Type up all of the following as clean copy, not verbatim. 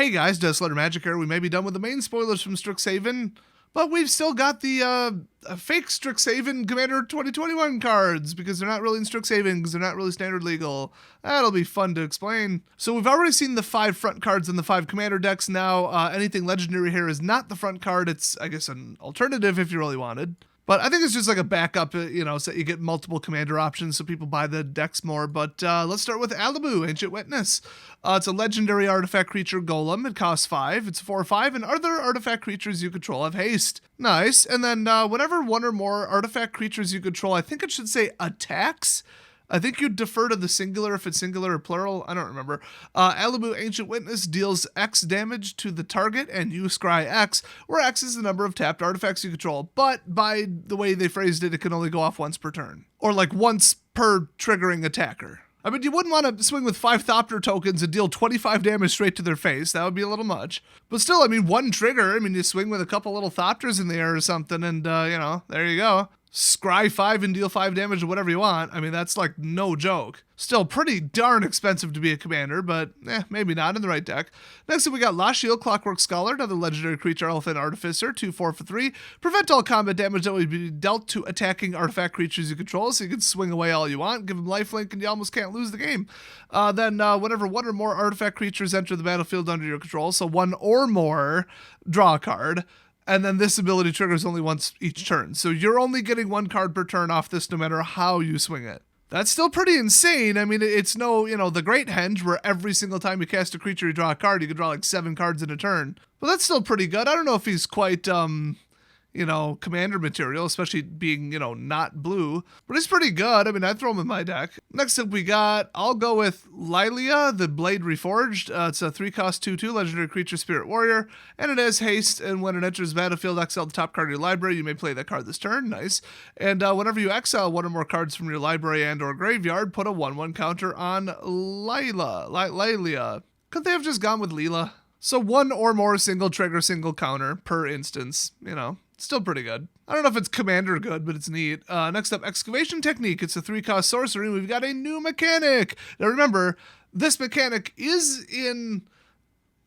Hey guys, Deathletter Magic here. We may be done with the main spoilers from Strixhaven, but we've still got the fake Strixhaven Commander 2021 cards, because they're not really in Strixhaven, because they're not really standard legal. That'll be fun to explain. So we've already seen the 5 front cards in the 5 Commander decks. Now anything legendary here is not the front card. It's, I guess, an alternative if you really wanted. But I think it's just like a backup, you know, so you get multiple commander options so people buy the decks more. But let's start with Alibu, Ancient Witness. It's a legendary artifact creature golem. It costs 5. It's 4/5, and other artifact creatures you control have haste. Nice. And then whenever one or more artifact creatures you control, I think it should say attacks. I think you defer to the singular if it's singular or plural. I don't remember. Alibu Ancient Witness deals X damage to the target, and you scry X, where X is the number of tapped artifacts you control. But by the way they phrased it, it can only go off once per turn. Or like once per triggering attacker. I mean, you wouldn't want to swing with 5 Thopter tokens and deal 25 damage straight to their face. That would be a little much. But still, I mean, one trigger. I mean, you swing with a couple little Thopters in the air or something, and, you know, there you go. Scry 5 and deal 5 damage or whatever you want. I mean, that's like no joke. Still pretty darn expensive to be a commander, but maybe not in the right deck. Next up, we got Lashiel, Clockwork Scholar, another legendary creature, Elephant Artificer, 2/4 for 3. Prevent all combat damage that would be dealt to attacking artifact creatures you control, so you can swing away all you want, give them lifelink, and you almost can't lose the game. Then whenever one or more artifact creatures enter the battlefield under your control, so one or more, draw a card. And then this ability triggers only once each turn. So you're only getting 1 card per turn off this no matter how you swing it. That's still pretty insane. I mean, it's no, you know, the Great Henge where every single time you cast a creature, you draw a card. You can draw like 7 cards in a turn. But that's still pretty good. I don't know if he's quite, you know, commander material, especially being, you know, not blue. But he's pretty good. I mean, I'd throw him in my deck. Next up, we got, I'll go with Lilia, the Blade Reforged. It's a 3-cost 2/2 legendary creature, Spirit Warrior. And it has haste, and when it enters the battlefield, exile the top card of your library. You may play that card this turn. Nice. And whenever you exile one or more cards from your library and or graveyard, put a 1/1 counter on Lilia. Couldn't they have just gone with Leela? So 1 or more single trigger, single counter per instance, you know. Still pretty good. I don't know if it's commander good, but it's neat. Next up, Excavation Technique. It's a 3-cost sorcery, and we've got a new mechanic. Now remember, this mechanic is in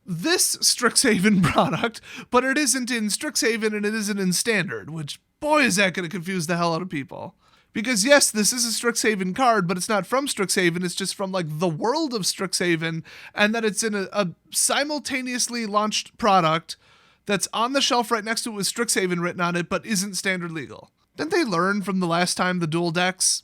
this Strixhaven product, but it isn't in Strixhaven and it isn't in Standard, which, boy, is that going to confuse the hell out of people. Because yes, this is a Strixhaven card, but it's not from Strixhaven. It's just from like the world of Strixhaven, and that it's in a simultaneously launched product that's on the shelf right next to it with Strixhaven written on it, but isn't standard legal. Didn't they learn from the last time the dual decks?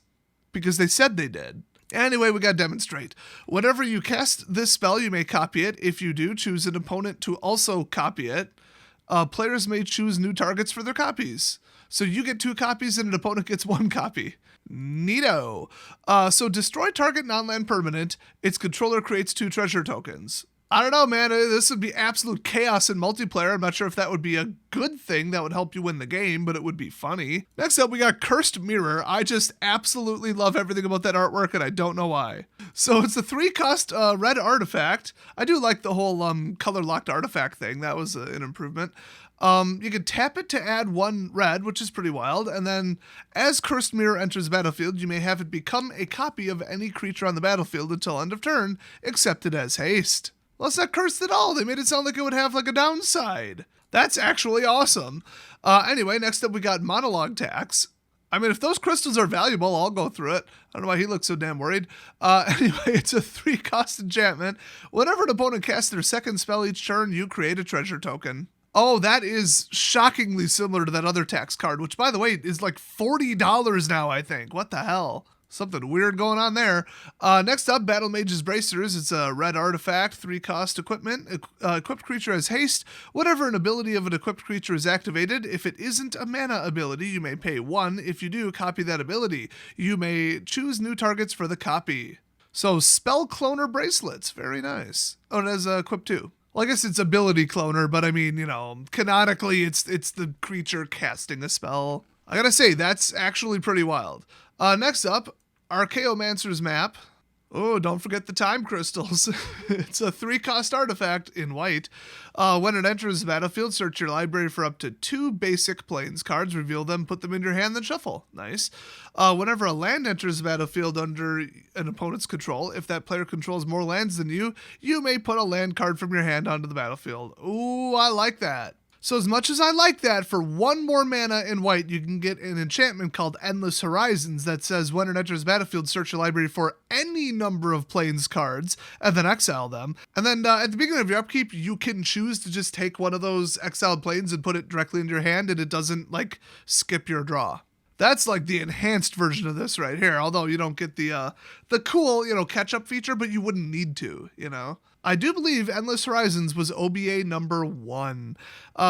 Because they said they did. Anyway, we got to demonstrate. Whenever you cast this spell, you may copy it. If you do, choose an opponent to also copy it. Players may choose new targets for their copies. So you get 2 copies and an opponent gets 1 copy. Neato. So destroy target non-land permanent. Its controller creates 2 treasure tokens. I don't know, man. This would be absolute chaos in multiplayer. I'm not sure if that would be a good thing that would help you win the game, but it would be funny. Next up, we got Cursed Mirror. I just absolutely love everything about that artwork, and I don't know why. So it's a 3-cost red artifact. I do like the whole color-locked artifact thing. That was an improvement. You can tap it to add 1 red, which is pretty wild, and then as Cursed Mirror enters the battlefield, you may have it become a copy of any creature on the battlefield until end of turn, except it has haste. Well, it's not cursed at all. They made it sound like it would have like a downside. That's actually awesome. Anyway, next up we got Monologue Tax. I mean, if those crystals are valuable, I'll go through it. I don't know why he looks so damn worried. Anyway, it's a 3-cost enchantment. Whenever an opponent casts their 2nd spell each turn, you create a treasure token. Oh, that is shockingly similar to that other tax card, which, by the way, is like $40 now, I think. What the hell? Something weird going on there. Next up, Battle Mage's Bracers. It's a red artifact, 3-cost equipment. Equipped creature has haste. Whenever an ability of an equipped creature is activated, if it isn't a mana ability, you may pay 1. If you do, copy that ability. You may choose new targets for the copy. So, Spell Cloner Bracelets. Very nice. Oh, it has equipped too. Well, I guess it's ability cloner, but I mean, you know, canonically, it's the creature casting a spell. I gotta say, that's actually pretty wild. Next up, Archaeomancer's Map. Oh, don't forget the time crystals. It's a 3-cost artifact in white. When it enters the battlefield, search your library for up to 2 basic plains cards, reveal them, put them in your hand, then shuffle. Nice. Whenever a land enters the battlefield under an opponent's control, if that player controls more lands than you, you may put a land card from your hand onto the battlefield. Ooh, I like that. So as much as I like that, for 1 more mana in white, you can get an enchantment called Endless Horizons that says when it enters battlefield, search your library for any number of plains cards and then exile them. And then at the beginning of your upkeep, you can choose to just take one of those exiled plains and put it directly into your hand, and it doesn't like skip your draw. That's like the enhanced version of this right here, although you don't get the cool, catch-up feature, but you wouldn't need to, I do believe Endless Horizons was OBA number 1.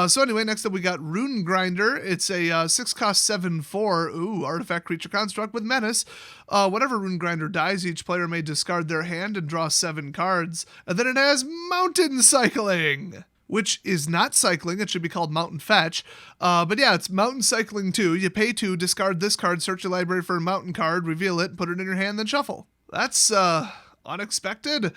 So anyway, next up we got Rune Grinder. It's a 6-cost 7/4, artifact creature construct with menace. Whenever Rune Grinder dies, each player may discard their hand and draw 7 cards. And then it has Mountain Cycling, which is not cycling. It should be called Mountain Fetch. But yeah, it's Mountain Cycling 2. You pay 2, discard this card, search your library for a mountain card, reveal it, put it in your hand, then shuffle. That's unexpected.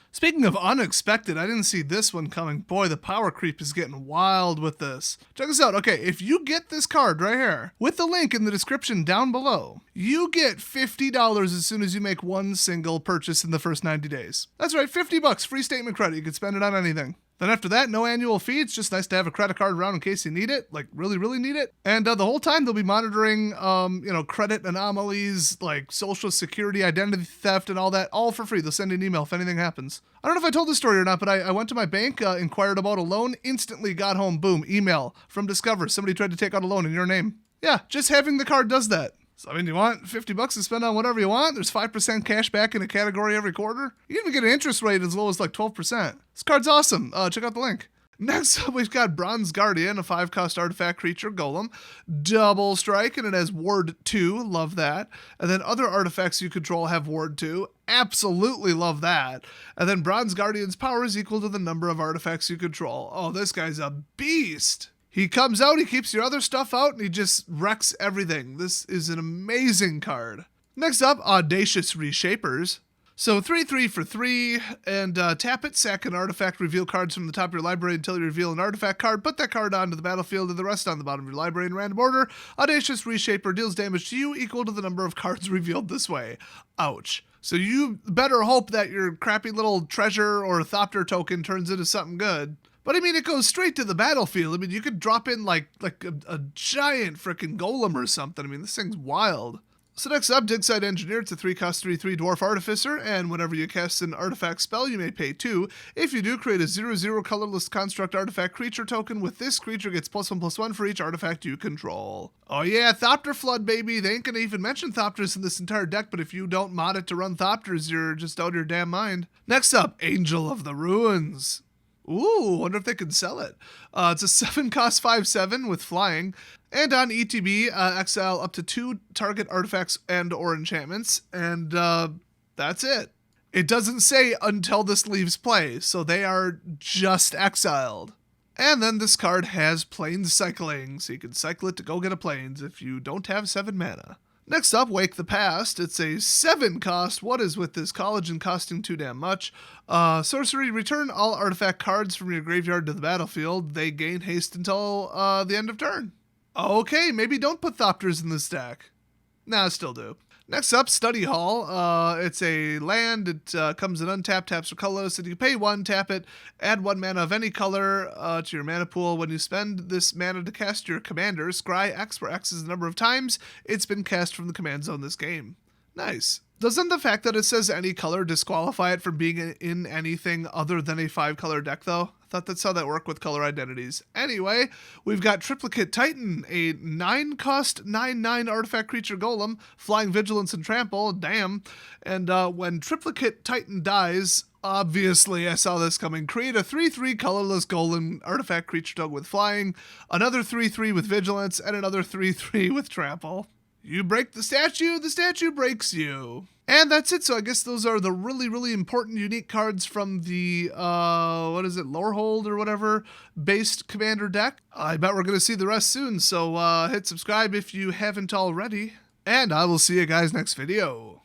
Speaking of unexpected, I didn't see this one coming. Boy, the power creep is getting wild with this. Check this out. Okay, if you get this card right here, with the link in the description down below, you get $50 as soon as you make 1 single purchase in the first 90 days. That's right, $50, free statement credit. You can spend it on anything. Then after that, no annual fee. It's just nice to have a credit card around in case you need it, like really, really need it. And the whole time they'll be monitoring, credit anomalies, like social security, identity theft, and all that, all for free. They'll send you an email if anything happens. I don't know if I told this story or not, but I went to my bank, inquired about a loan, instantly got home, boom, email from Discover. Somebody tried to take out a loan in your name. Yeah, just having the card does that. So, you want $50 to spend on whatever you want? There's 5% cash back in a category every quarter. You can even get an interest rate as low as like 12%. This card's awesome. Check out the link. Next up, we've got Bronze Guardian, a 5-cost artifact creature golem. Double strike, and it has Ward 2. Love that. And then other artifacts you control have Ward 2. Absolutely love that. And then Bronze Guardian's power is equal to the number of artifacts you control. Oh, this guy's a beast. He comes out, he keeps your other stuff out, and he just wrecks everything. This is an amazing card. Next up, Audacious Reshapers. So 3/3 for 3, and tap it, sack an artifact, reveal cards from the top of your library until you reveal an artifact card, put that card onto the battlefield and the rest on the bottom of your library in random order. Audacious Reshaper deals damage to you equal to the number of cards revealed this way. Ouch. So you better hope that your crappy little treasure or Thopter token turns into something good. But it goes straight to the battlefield. You could drop in like a giant freaking golem or something. This thing's wild. So next up, Digsite Engineer. It's a 3-cost 3/3 Dwarf Artificer, and whenever you cast an artifact spell, you may pay 2. If you do, create a 0/0 colorless construct artifact creature token. With this, creature gets +1/+1 for each artifact you control. Oh yeah, Thopter Flood, baby. They ain't gonna even mention Thopters in this entire deck, but if you don't mod it to run Thopters, you're just out of your damn mind. Next up, Angel of the Ruins. Ooh, wonder if they can sell it. It's a 7-cost 5/7 with flying. And on ETB, exile up to 2 target artifacts and or enchantments. And that's it. It doesn't say until this leaves play, so they are just exiled. And then this card has Plains Cycling, so you can cycle it to go get a Plains if you don't have 7 mana. Next up, Wake the Past. It's a 7-cost. What is with this college and costing too damn much? Sorcery, return all artifact cards from your graveyard to the battlefield. They gain haste until the end of turn. Okay, maybe don't put Thopters in this deck. Nah, still do. Next up, Study Hall. It's a land. It comes in untapped, taps for colorless, and you pay 1, tap it, add 1 mana of any color to your mana pool. When you spend this mana to cast your commander, scry X, where X is the number of times it's been cast from the command zone this game. Nice. Doesn't the fact that it says any color disqualify it from being in anything other than a 5-color deck, though? I thought that's how that worked with color identities. Anyway, we've got Triplicate Titan, a 9-cost 9/9 artifact creature golem, flying vigilance and trample, damn. And when Triplicate Titan dies, obviously I saw this coming, create a 3/3 colorless golem artifact creature token with flying, another 3/3 with vigilance, and another 3/3 with trample. You break the statue breaks you. And that's it. So I guess those are the really, really important unique cards from the, Lorehold or whatever, based commander deck. I bet we're going to see the rest soon. So hit subscribe if you haven't already. And I will see you guys next video.